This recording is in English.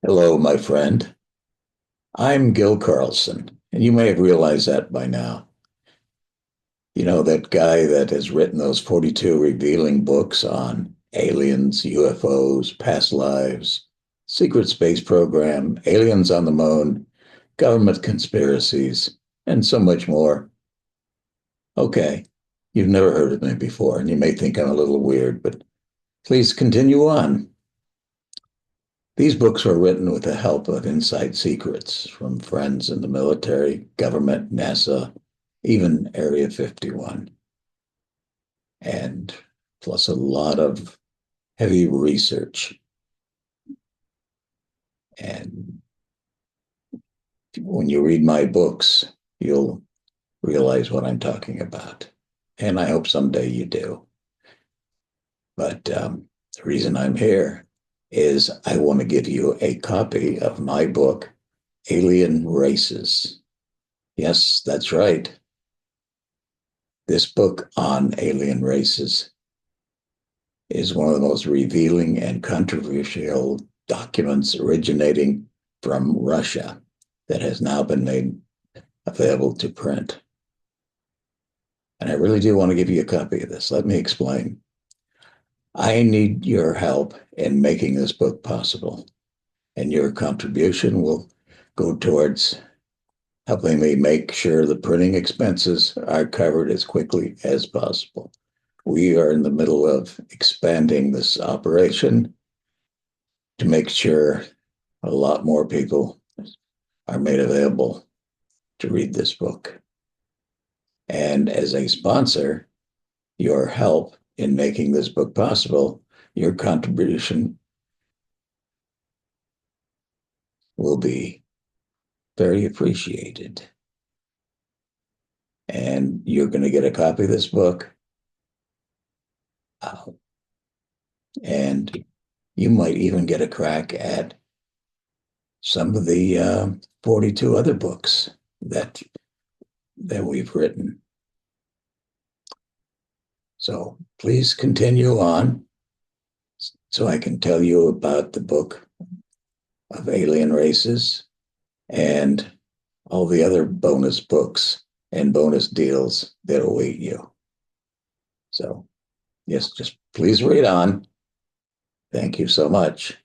Hello, my friend. I'm Gil Carlson, and you may have realized that by now. You know, that guy that has written those 42 revealing books on aliens, UFOs, past lives, secret space program, aliens on the moon, government conspiracies, and so much more. Okay, you've never heard of me before, and you may think I'm a little weird, but please continue on. These books were written with the help of inside secrets from friends in the military, government, NASA, even Area 51, and plus a lot of heavy research. And when you read my books, you'll realize what I'm talking about. And I hope someday you do. But the reason I'm here is I want to give you a copy of my book, Alien Races. Yes, that's right. This book on alien races is one of the most revealing and controversial documents originating from Russia that has now been made available to print. And I really do want to give you a copy of this. Let me explain. I need your help in making this book possible, and your contribution will go towards helping me make sure the printing expenses are covered as quickly as possible. We are in the middle of expanding this operation to make sure a lot more people are made available to read this book. And as a sponsor, your help in making this book possible, your contribution will be very appreciated. And you're going to get a copy of this book. Uh, and you might even get a crack at some of the 42 other books that we've written. So please continue on so I can tell you about the book of alien races and all the other bonus books and bonus deals that await you. So, yes, just please read on. Thank you so much.